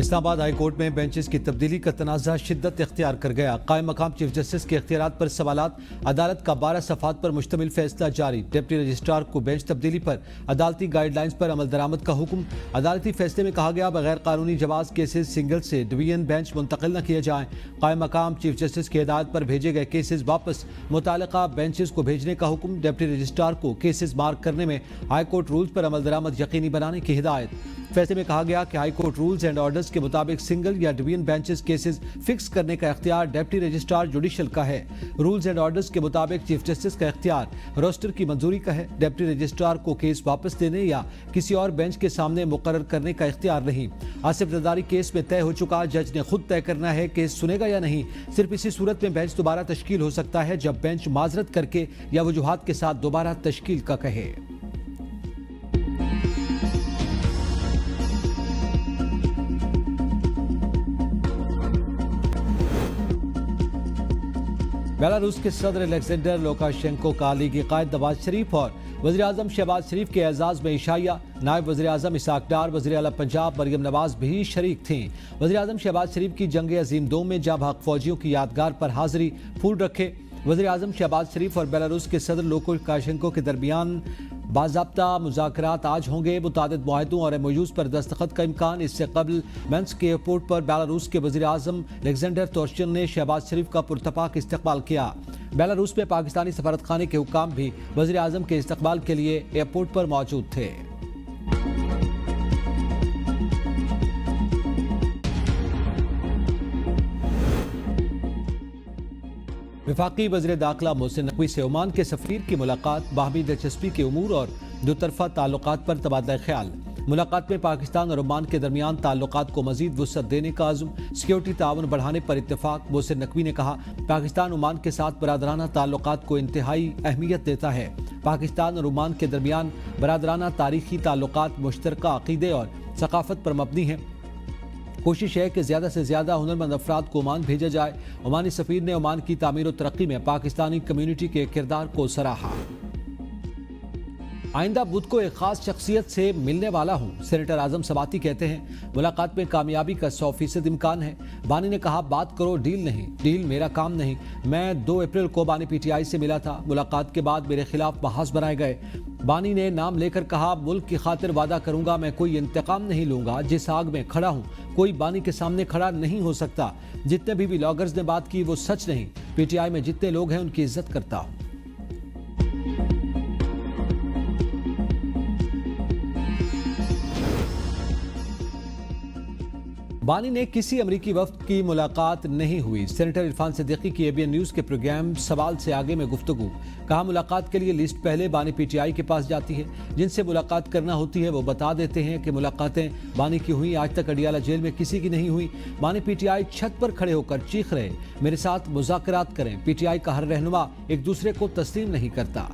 Islamabad high court में benches की तब्दीली का तनाज़ा शिद्दत इख्तियार कर गया। कायम मकाम चीफ जस्टिस के इख्तियारात पर सवालात, अदालत का 12 सफ़ात पर मुश्तमिल फैसला जारी। डिप्टी रजिस्ट्रार को बेंच तब्दीली पर अदालती गाइडलाइंस पर अमल दरामद का हुक्म। अदालती फैसले में कहा गया बगैर कानूनी जवाज केसेज सिंगल से डिवीजन बेंच मुंतकिल न किए जाएं। कायम मकाम चीफ जस्टिस की हिदायत पर भेजे गए केसेज वापस मुतालिका बेंचेस को भेजने का हुक्म। डिप्टी रजिस्ट्रार को केसेज मार्क करने में हाई कोर्ट रूल्स पर अमल दरामद यकीनी बनाने की हिदायत। फैसले में कहा गया कि high court rules and orders के मुताबिक सिंगल या डिवीजन बेंचेस केसेस फिक्स करने का इख्तियार डिप्टी रजिस्ट्रार जुडिशल का है। रूल्स एंड ऑर्डर्स के मुताबिक चीफ जस्टिस का इख्तियार रोस्टर की मंजूरी का है। डिप्टी रजिस्ट्रार को केस वापस देने या किसी और बेंच के सामने मुकर्रर करने का इख्तियार नहीं। आसिफ जरदारी केस में तय हो चुका, जज ने खुद तय करना है केस सुनेगा या नहीं। सिर्फ इसी सूरत में बेंच दोबारा तश्कील हो सकता है जब बेंच माजरत करके या वजूहात के साथ दोबारा तश्कील का कहे। बेलारूस के सदर अलेक्जेंडर लुकाशेंको का लीगी कायद नवाज शरीफ और वज़ीर आज़म शहबाज शरीफ के एजाज़ में इशाइया। नायब वज़ीर आज़म इसहाक डार, वज़ीर आला पंजाब मरियम नवाज भी शरीक थीं। वज़ीर आज़म शहबाज शरीफ की जंग अजीम 2 में जब हक फौजियों की यादगार पर हाजिरी, फूल रखे। वज़ीर आज़म शहबाज शरीफ और बेलारूस के सदर लुकाशेंको के दरमियान बाज़ाब्ता मुज़ाकरात आज होंगे। मुतादिद मुआहदों और MOUs पर दस्तखत का इम्कान। इससे कबल मिन्स्क एयरपोर्ट पर बेलारूस के वज़ीर आज़म अलेक्जेंडर तोर्चिन ने शहबाज शरीफ का पुरतपाक इस्तकबाल किया। बेलारूस में पाकिस्तानी सफारतखाने के हुक्काम भी वज़ीर आज़म के इस्तकबाल के लिए एयरपोर्ट पर मौजूद थे। वफाकी वज़ीर दाखिला मोहसिन नकवी से ओमान के सफ़ीर की मुलाकात। बाहमी दिलचस्पी के उमूर और दोतरफा ताल्लुकात पर तबादला ख्याल। मुलाकात में पाकिस्तान और ओमान के दरमियान ताल्लुकात को मजीद वुसअत देने का आज़म, सिक्योरिटी ताउन बढ़ाने पर इत्तेफाक। मोहसिन नकवी ने कहा पाकिस्तान ओमान के साथ बरादराना ताल्लुकात को इंतहाई अहमियत देता है। पाकिस्तान और ओमान के दरमियान बरादराना तारीखी ताल्लुकात मुश्तरका अकीदे और सकाफत पर मबनी है। कोशिश है कि ज़्यादा से ज़्यादा हुनरमंद अफराद को ओमान भेजा जाए। ओमानी सफ़ीर ने ओमान की तामीर और तरक्की में पाकिस्तानी कम्यूनिटी के किरदार को सराहा। आइंदा बुध को एक खास शख्सियत से मिलने वाला हूँ, सेनेटर आजम सबाती कहते हैं। मुलाकात में कामयाबी का 100% इम्कान है। बानी ने कहा बात करो, डील नहीं, डील मेरा काम नहीं। मैं 2 अप्रैल को बानी PTI से मिला था। मुलाकात के बाद मेरे खिलाफ बहास बनाए गए। बानी ने नाम लेकर कहा मुल्क की खातिर वादा करूंगा, मैं कोई इंतकाम नहीं लूंगा। जिस आग में खड़ा हूं कोई बानी के सामने खड़ा नहीं हो सकता। जितने भी व्लॉगर्स ने बात की वो सच नहीं। PTI में जितने लोग हैं उनकी इज्जत करता हूं। बानी ने किसी अमरीकी वफ्द की मुलाकात नहीं हुई। सेनेटर इरफान सिद्दीकी की ABN न्यूज़ के प्रोग्राम सवाल से आगे में गुफ्तगू। कहा मुलाकात के लिए लिस्ट पहले बानी PTI के पास जाती है। जिनसे मुलाकात करना होती है वो बता देते हैं कि मुलाकातें बानी की हुई। आज तक अडियाला जेल में किसी की नहीं हुई। बानी PTI छत पर खड़े होकर चीख रहे मेरे साथ मुज़ाकरात करें। PTI का हर रहनुमा एक दूसरे को तस्लीम नहीं करता।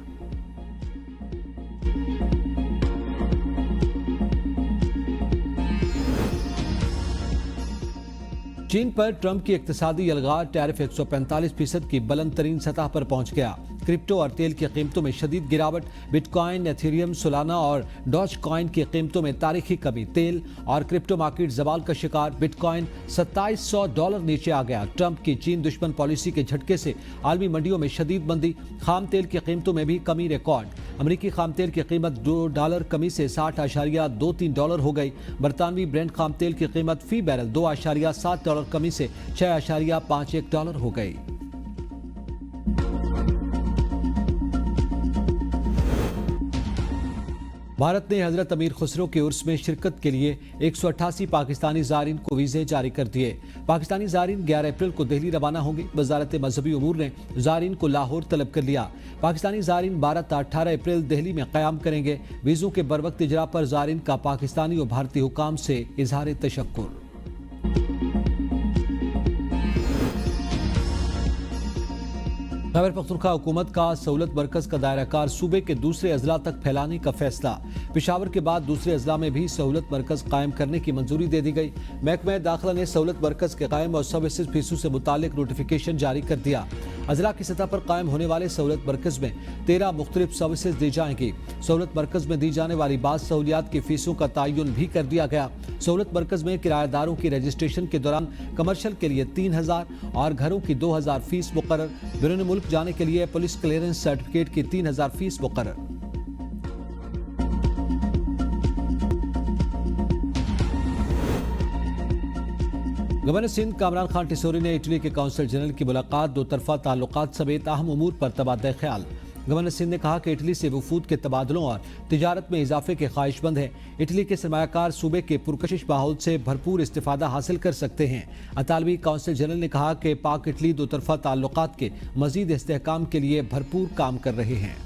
चीन पर ट्रंप की इक्तिसादी अलगार, टैरिफ 145% की बुलंद तरीन सतह पर पहुंच गया। क्रिप्टो और तेल की कीमतों में शदीद गिरावट। बिटकॉइन, एथेरियम, सोलाना और डॉज कॉइन की कीमतों में तारीखी कमी। तेल और क्रिप्टो मार्केट जवाल का शिकार। बिटकॉइन $2700 नीचे आ गया। ट्रंप की चीन दुश्मन पॉलिसी के झटके से आलमी मंडियों में शदीद मंदी। खाम तेल की कीमतों में भी कमी रिकॉर्ड। अमरीकी खाम तेल की कीमत $2 कमी से $60.23 हो गई। बरतानवी ब्रेंट खाम तेल की कीमत फी बैरल $2.7 कमी से $6.51 हो गई। भारत ने हजरत अमीर खुसरो के उर्स में शिरकत के लिए 188 पाकिस्तानी ज़ायरीन को वीज़े जारी कर दिए। पाकिस्तानी ज़ायरीन 11 अप्रैल को दिल्ली रवाना होंगे। वजारत मजहबी उमूर ने ज़ायरीन को लाहौर तलब कर लिया। पाकिस्तानी ज़ायरीन 12-18 अप्रैल दिल्ली में क़याम करेंगे। वीज़ों के बरवक्त इजरा पर ज़ायरीन का पाकिस्तानी और भारतीय हुकाम से इजहार तशक्कुर। खैबर पख्तूनख्वा हुकूमत का सहूलत मरकज का दायरा कार सूबे के दूसरे अजला तक फैलाने का फैसला। पेशावर के बाद दूसरे अजला में भी सहूलत मरकज कायम करने की मंजूरी दे दी गई। महकमा दाखिला ने सहूलत मरकज के कायम और सर्विसेज फीसों से मुतालिक नोटिफिकेशन जारी कर दिया। अजला की सतह पर कायम होने वाले सहूलत मरकज में 13 मुख्तलिफ सर्विसेज दी जाएंगी। सहूलत मरकज में दी जाने वाली बाज़ सहूलियात की फीसों का तयन भी कर दिया गया। सहूलत मरकज में किराएदारों की रजिस्ट्रेशन के दौरान कमर्शियल के लिए 3000 और घरों की 2000 फीस मुकर्रर। बैरून मुल्क जाने के लिए पुलिस क्लियरेंस सर्टिफिकेट की 3000 फीस मुकर्रर। गवर्नर सिंध कामरान खान टिसोरी ने इटली के काउंसिल जनरल की मुलाकात, दो तरफा ताल्लुकात समेत अहम उमूर पर तबादला ख्याल। गवर्नर सिंध ने कहा कि इटली से वफूद के तबादलों और तिजारत में इजाफे के ख्वाहिशमंद हैं। इटली के सरमायाकार सूबे के पुरकशिश माहौल से भरपूर इस्तिफादा हासिल कर सकते हैं। अतालवी काउंसिल जनरल ने कहा कि पाक इटली दो तरफा ताल्लुकात के मजीद इस्तेहकाम के लिए भरपूर काम कर रहे हैं।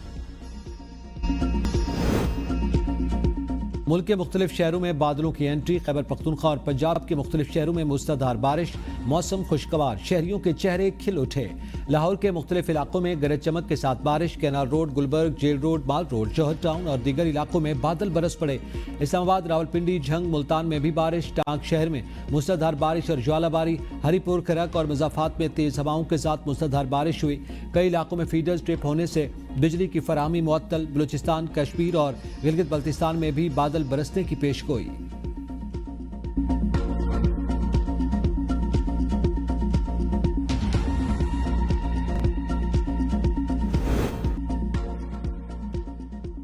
मुल्क के मुख्तलिफ शहरों में बादलों की एंट्री। खैबर पख्तूनख्वा और पंजाब के मुख्तलिफ शहरों में मूसलाधार बारिश, मौसम खुशगवार, शहरियों के चेहरे खिल उठे। लाहौर के मुख्तलिफ इलाकों में गरज चमक के साथ बारिश। Canal road, Gulberg, jail road, mall road, Johar town और दीगर इलाकों में बादल बरस पड़े। इस्लामाबाद, रावलपिंडी, झंग, मुल्तान में भी बारिश। टांग शहर में मूसलाधार बारिश और ज्वालाबारी। हरीपुर, खरक और मुज़ाफात में तेज हवाओं के साथ मूसलाधार बारिश हुई। कई इलाकों में फीडर्स ट्रिप होने से बिजली की फराहमी मुअत्तल। बलूचिस्तान, कश्मीर और गिलगित बल्तिस्तान में भी बादल बरसने की पेशगोई।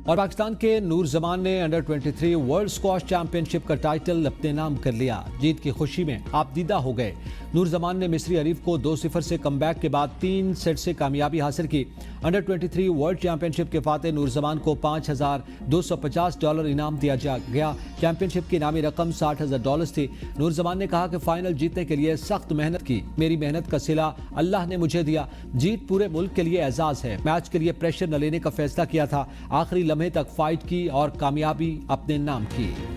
और पाकिस्तान के नूर जमान ने अंडर 23 वर्ल्ड स्क्वाश चैंपियनशिप का टाइटल अपने नाम कर लिया। जीत की खुशी में आपदीदा हो गए। नूर जमान ने मिस्री हरीफ को 2-0 से कमबैक के बाद 3 सेट से कामयाबी हासिल की। अंडर 23 वर्ल्ड चैंपियनशिप के फाते नूर जमान को $5250 इनाम दिया गया। चैंपियनशिप की इनामी रकम $60,000 थी। नूर जमान ने कहा कि फाइनल जीतने के लिए सख्त मेहनत की। मेरी मेहनत का सिला अल्लाह ने मुझे दिया। जीत पूरे मुल्क के लिए एजाज है। मैच के लिए प्रेशर न लेने का फैसला किया था। आखिरी लम्हे तक फाइट की और कामयाबी अपने नाम की।